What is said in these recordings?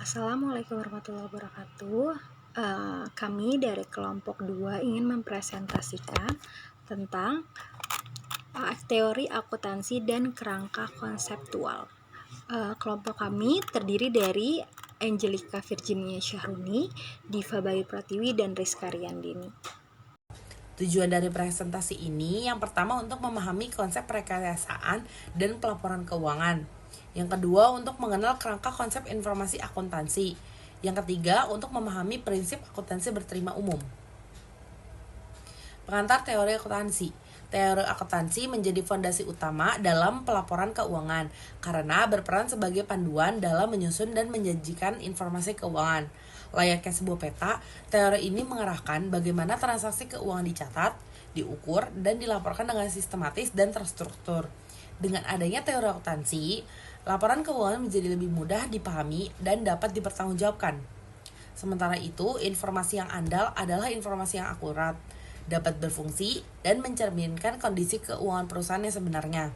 Assalamualaikum warahmatullahi wabarakatuh. Kami dari kelompok 2 ingin mempresentasikan tentang teori akuntansi dan kerangka konseptual. Kelompok kami terdiri dari Angelica Virginia Syahruni, Diva Bayu Pratiwi, dan Rizka Riyandini. Tujuan dari presentasi ini yang pertama untuk memahami konsep perekayasaan dan pelaporan keuangan. Yang kedua untuk mengenal kerangka konsep informasi akuntansi. Yang ketiga untuk memahami prinsip akuntansi berterima umum. Pengantar teori akuntansi. Teori akuntansi menjadi fondasi utama dalam pelaporan keuangan karena berperan sebagai panduan dalam menyusun dan menyajikan informasi keuangan. Layaknya sebuah peta, teori ini mengarahkan bagaimana transaksi keuangan dicatat, diukur, dan dilaporkan dengan sistematis dan terstruktur. Dengan adanya teori akuntansi, laporan keuangan menjadi lebih mudah dipahami dan dapat dipertanggungjawabkan. Sementara itu, informasi yang andal adalah informasi yang akurat, dapat berfungsi, dan mencerminkan kondisi keuangan perusahaan yang sebenarnya.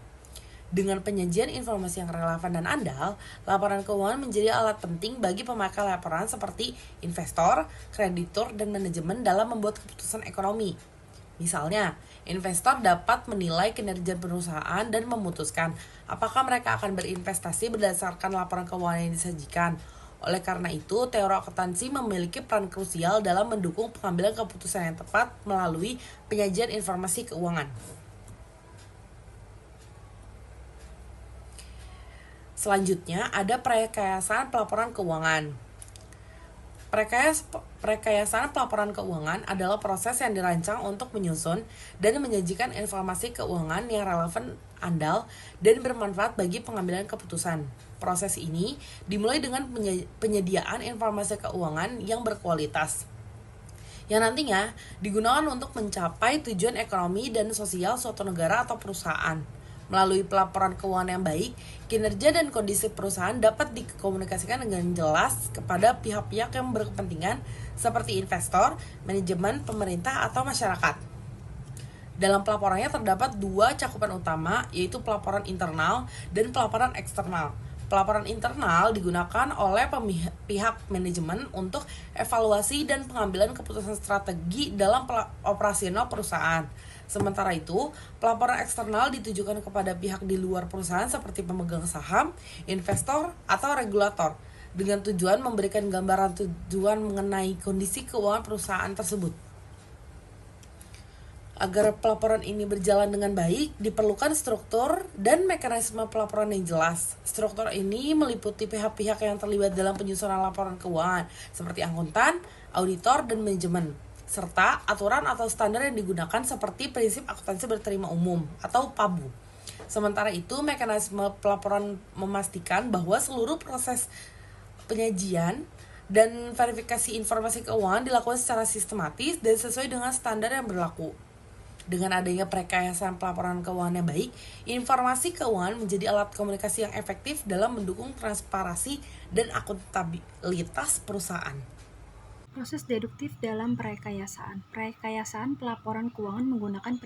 Dengan penyajian informasi yang relevan dan andal, laporan keuangan menjadi alat penting bagi pemakai laporan seperti investor, kreditur, dan manajemen dalam membuat keputusan ekonomi. Misalnya, investor dapat menilai kinerja perusahaan dan memutuskan apakah mereka akan berinvestasi berdasarkan laporan keuangan yang disajikan. Oleh karena itu, teori akuntansi memiliki peran krusial dalam mendukung pengambilan keputusan yang tepat melalui penyajian informasi keuangan. Selanjutnya, ada perekayasaan pelaporan keuangan. Perekayasaan pelaporan keuangan adalah proses yang dirancang untuk menyusun dan menyajikan informasi keuangan yang relevan, andal, dan bermanfaat bagi pengambilan keputusan. Proses ini dimulai dengan penyediaan informasi keuangan yang berkualitas, yang nantinya digunakan untuk mencapai tujuan ekonomi dan sosial suatu negara atau perusahaan. Melalui pelaporan keuangan yang baik, kinerja dan kondisi perusahaan dapat dikomunikasikan dengan jelas kepada pihak-pihak yang berkepentingan seperti investor, manajemen, pemerintah, atau masyarakat. Dalam pelaporannya terdapat dua cakupan utama, yaitu pelaporan internal dan pelaporan eksternal. Pelaporan internal digunakan oleh pihak manajemen untuk evaluasi dan pengambilan keputusan strategi dalam operasional perusahaan. Sementara itu, pelaporan eksternal ditujukan kepada pihak di luar perusahaan seperti pemegang saham, investor, atau regulator, dengan tujuan memberikan gambaran tujuan mengenai kondisi keuangan perusahaan tersebut. Agar pelaporan ini berjalan dengan baik, diperlukan struktur dan mekanisme pelaporan yang jelas. Struktur ini meliputi pihak-pihak yang terlibat dalam penyusunan laporan keuangan, seperti akuntan, auditor, dan manajemen, serta aturan atau standar yang digunakan seperti prinsip akuntansi berterima umum atau PABU. Sementara itu, mekanisme pelaporan memastikan bahwa seluruh proses penyajian dan verifikasi informasi keuangan dilakukan secara sistematis dan sesuai dengan standar yang berlaku. Dengan adanya perekayasaan pelaporan keuangan yang baik, informasi keuangan menjadi alat komunikasi yang efektif dalam mendukung transparansi dan akuntabilitas perusahaan. Proses deduktif dalam perekayasaan. Perekayasaan pelaporan keuangan menggunakan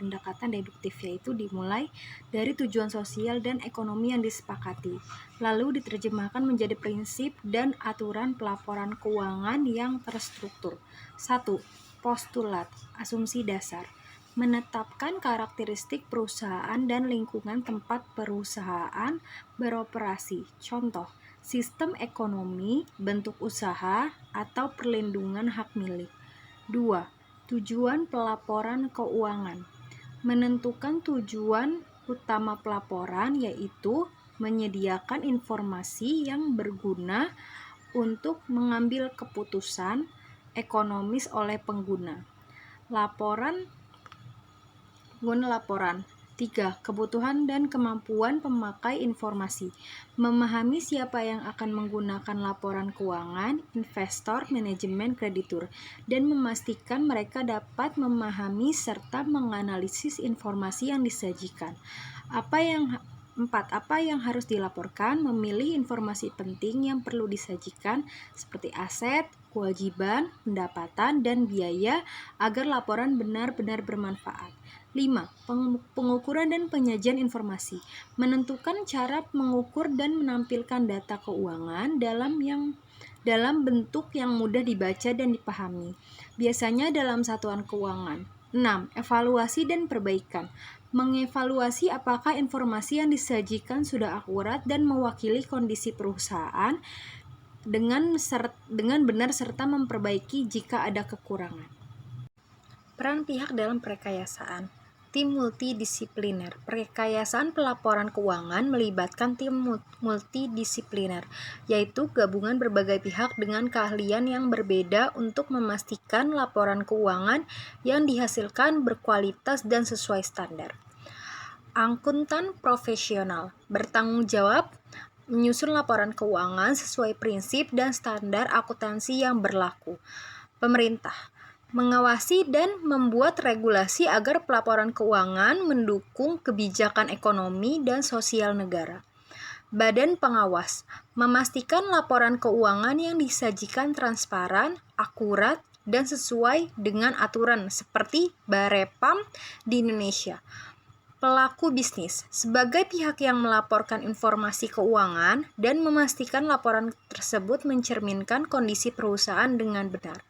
pendekatan deduktif, yaitu dimulai dari tujuan sosial dan ekonomi yang disepakati, lalu diterjemahkan menjadi prinsip dan aturan pelaporan keuangan yang terstruktur. 1. Postulat, asumsi dasar. Menetapkan karakteristik perusahaan dan lingkungan tempat perusahaan beroperasi. Contoh, sistem ekonomi, bentuk usaha, atau perlindungan hak milik. 2. Tujuan pelaporan keuangan. Menentukan tujuan utama pelaporan, yaitu menyediakan informasi yang berguna untuk mengambil keputusan ekonomis oleh pengguna. Guna laporan. 3. Kebutuhan dan kemampuan pemakai informasi. Memahami siapa yang akan menggunakan laporan keuangan, investor, manajemen, kreditur, dan memastikan mereka dapat memahami serta menganalisis informasi yang disajikan. 4. Apa yang harus dilaporkan? Memilih informasi penting yang perlu disajikan seperti aset, kewajiban, pendapatan, dan biaya agar laporan benar-benar bermanfaat. 5. Pengukuran dan penyajian informasi. Menentukan cara mengukur dan menampilkan data keuangan dalam bentuk yang mudah dibaca dan dipahami, biasanya dalam satuan keuangan. 6. Evaluasi dan perbaikan. Mengevaluasi apakah informasi yang disajikan sudah akurat dan mewakili kondisi perusahaan dengan benar serta memperbaiki jika ada kekurangan. Peran pihak dalam perekayasaan. Tim multidisipliner. Perekayasaan pelaporan keuangan melibatkan tim multidisipliner, yaitu gabungan berbagai pihak dengan keahlian yang berbeda untuk memastikan laporan keuangan yang dihasilkan berkualitas dan sesuai standar. Akuntan profesional bertanggung jawab menyusun laporan keuangan sesuai prinsip dan standar akuntansi yang berlaku. Pemerintah mengawasi dan membuat regulasi agar pelaporan keuangan mendukung kebijakan ekonomi dan sosial negara. Badan pengawas memastikan laporan keuangan yang disajikan transparan, akurat, dan sesuai dengan aturan seperti BaRePam di Indonesia. Pelaku bisnis sebagai pihak yang melaporkan informasi keuangan dan memastikan laporan tersebut mencerminkan kondisi perusahaan dengan benar.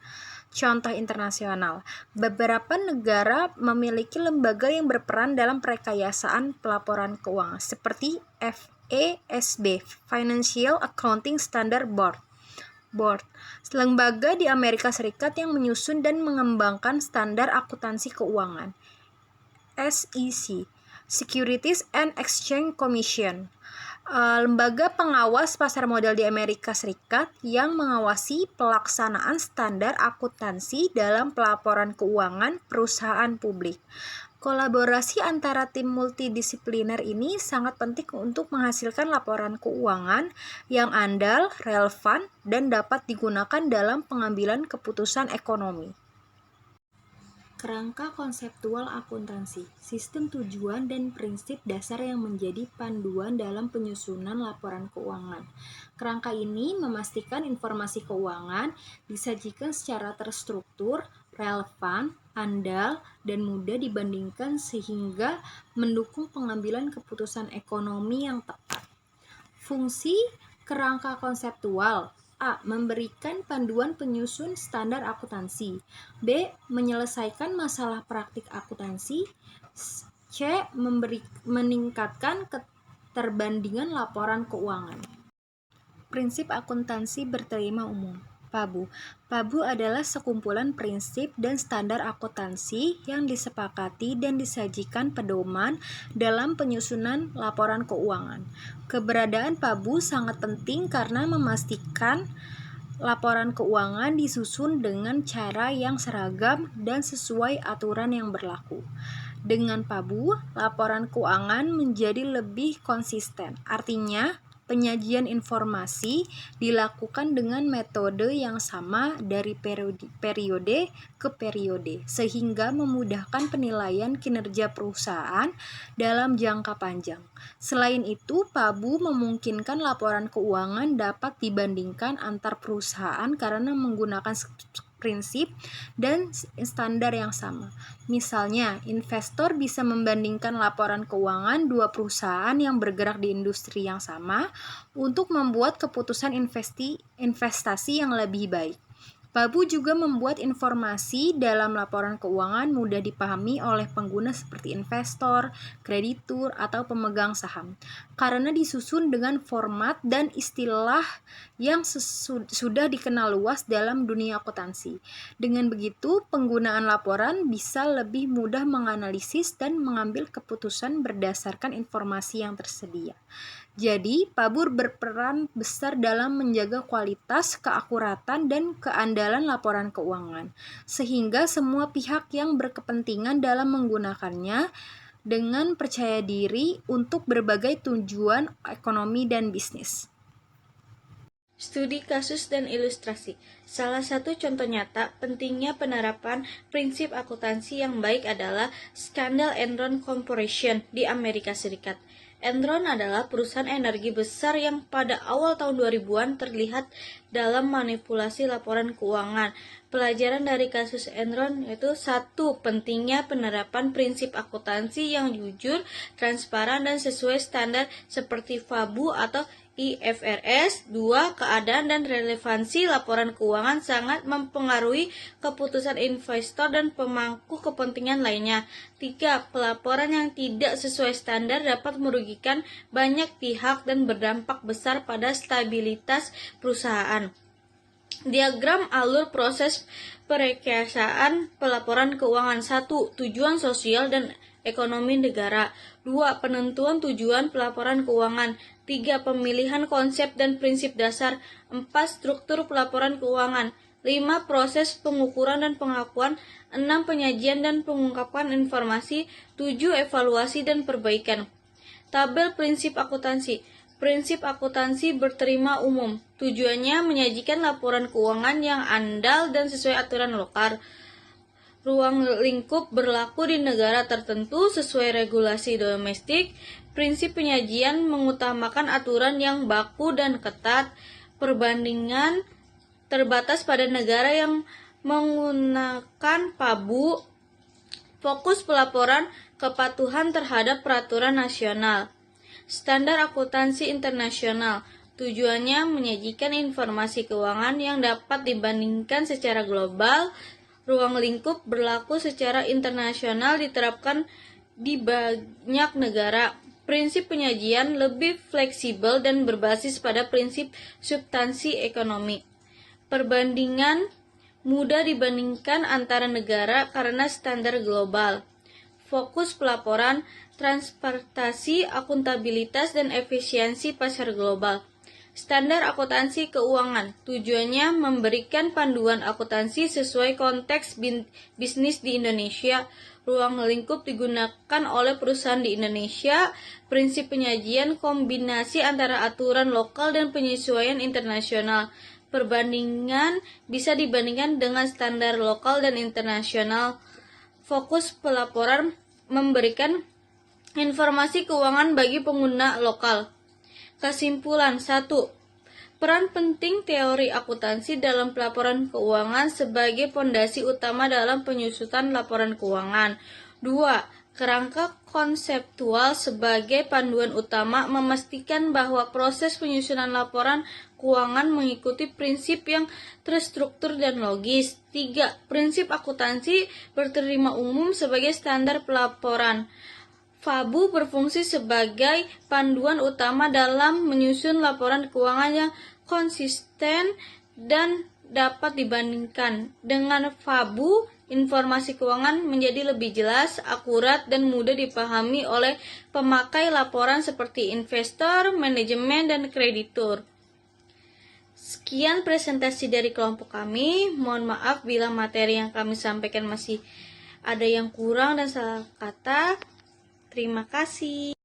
Contoh internasional, beberapa negara memiliki lembaga yang berperan dalam perekayasaan pelaporan keuangan, seperti FASB, Financial Accounting Standard Board. Lembaga di Amerika Serikat yang menyusun dan mengembangkan standar akuntansi keuangan. SEC, Securities and Exchange Commission, lembaga pengawas pasar modal di Amerika Serikat yang mengawasi pelaksanaan standar akuntansi dalam pelaporan keuangan perusahaan publik. Kolaborasi antara tim multidisipliner ini sangat penting untuk menghasilkan laporan keuangan yang andal, relevan, dan dapat digunakan dalam pengambilan keputusan ekonomi. Kerangka konseptual akuntansi, sistem tujuan dan prinsip dasar yang menjadi panduan dalam penyusunan laporan keuangan. Kerangka ini memastikan informasi keuangan disajikan secara terstruktur, relevan, andal, dan mudah dibandingkan sehingga mendukung pengambilan keputusan ekonomi yang tepat. Fungsi kerangka konseptual: A. Memberikan panduan penyusun standar akuntansi. B. Menyelesaikan masalah praktik akuntansi. C. Meningkatkan keterbandingan laporan keuangan. Prinsip akuntansi berterima umum. PABU. PABU adalah sekumpulan prinsip dan standar akuntansi yang disepakati dan disajikan pedoman dalam penyusunan laporan keuangan. Keberadaan PABU sangat penting karena memastikan laporan keuangan disusun dengan cara yang seragam dan sesuai aturan yang berlaku. Dengan PABU, laporan keuangan menjadi lebih konsisten. Artinya, penyajian informasi dilakukan dengan metode yang sama dari periode ke periode, sehingga memudahkan penilaian kinerja perusahaan dalam jangka panjang. Selain itu, PABU memungkinkan laporan keuangan dapat dibandingkan antar perusahaan karena menggunakan prinsip dan standar yang sama. Misalnya, investor bisa membandingkan laporan keuangan dua perusahaan yang bergerak di industri yang sama untuk membuat keputusan investasi yang lebih baik. PABU juga membuat informasi dalam laporan keuangan mudah dipahami oleh pengguna seperti investor, kreditur, atau pemegang saham, karena disusun dengan format dan istilah yang sudah dikenal luas dalam dunia akuntansi. Dengan begitu, penggunaan laporan bisa lebih mudah menganalisis dan mengambil keputusan berdasarkan informasi yang tersedia. Jadi, PABU berperan besar dalam menjaga kualitas, keakuratan, dan keandalan laporan keuangan, sehingga semua pihak yang berkepentingan dalam menggunakannya dengan percaya diri untuk berbagai tujuan ekonomi dan bisnis. Studi kasus dan ilustrasi. Salah satu contoh nyata pentingnya penerapan prinsip akuntansi yang baik adalah skandal Enron Corporation di Amerika Serikat. Enron adalah perusahaan energi besar yang pada awal tahun 2000-an terlihat dalam manipulasi laporan keuangan. Pelajaran dari kasus Enron yaitu 1. Pentingnya penerapan prinsip akuntansi yang jujur, transparan, dan sesuai standar seperti FABU atau IFRS. 2. Keadaan dan relevansi laporan keuangan sangat mempengaruhi keputusan investor dan pemangku kepentingan lainnya. 3. Pelaporan yang tidak sesuai standar dapat merugikan banyak pihak dan berdampak besar pada stabilitas perusahaan. Diagram alur proses perekayasaan pelaporan keuangan. 1. Tujuan sosial dan ekonomi negara. 2. Penentuan tujuan pelaporan keuangan. 3. Pemilihan konsep dan prinsip dasar. 4. Struktur pelaporan keuangan. 5. Proses pengukuran dan pengakuan. 6. Penyajian dan pengungkapan informasi. 7. Evaluasi dan perbaikan. Tabel prinsip akuntansi. Prinsip akuntansi berterima umum. Tujuannya menyajikan laporan keuangan yang andal dan sesuai aturan lokal. Ruang lingkup berlaku di negara tertentu sesuai regulasi domestik. Prinsip penyajian mengutamakan aturan yang baku dan ketat. Perbandingan terbatas pada negara yang menggunakan PABU. Fokus pelaporan kepatuhan terhadap peraturan nasional. Standar akuntansi internasional. Tujuannya menyajikan informasi keuangan yang dapat dibandingkan secara global. Ruang lingkup berlaku secara internasional diterapkan di banyak negara. Prinsip penyajian lebih fleksibel dan berbasis pada prinsip substansi ekonomi. Perbandingan mudah dibandingkan antara negara karena standar global. Fokus pelaporan, transparansi, akuntabilitas, dan efisiensi pasar global. Standar akuntansi keuangan. Tujuannya memberikan panduan akuntansi sesuai konteks bisnis di Indonesia. Ruang lingkup digunakan oleh perusahaan di Indonesia. Prinsip penyajian kombinasi antara aturan lokal dan penyesuaian internasional. Perbandingan bisa dibandingkan dengan standar lokal dan internasional. Fokus pelaporan memberikan informasi keuangan bagi pengguna lokal. Kesimpulan. 1. Peran penting teori akuntansi dalam pelaporan keuangan sebagai fondasi utama dalam penyusunan laporan keuangan. 2. Kerangka konseptual sebagai panduan utama memastikan bahwa proses penyusunan laporan keuangan mengikuti prinsip yang terstruktur dan logis. 3. Prinsip akuntansi berterima umum sebagai standar pelaporan. FABU berfungsi sebagai panduan utama dalam menyusun laporan keuangan yang konsisten dan dapat dibandingkan. Dengan FABU, informasi keuangan menjadi lebih jelas, akurat, dan mudah dipahami oleh pemakai laporan seperti investor, manajemen, dan kreditur. Sekian presentasi dari kelompok kami. Mohon maaf bila materi yang kami sampaikan masih ada yang kurang dan salah kata. Terima kasih.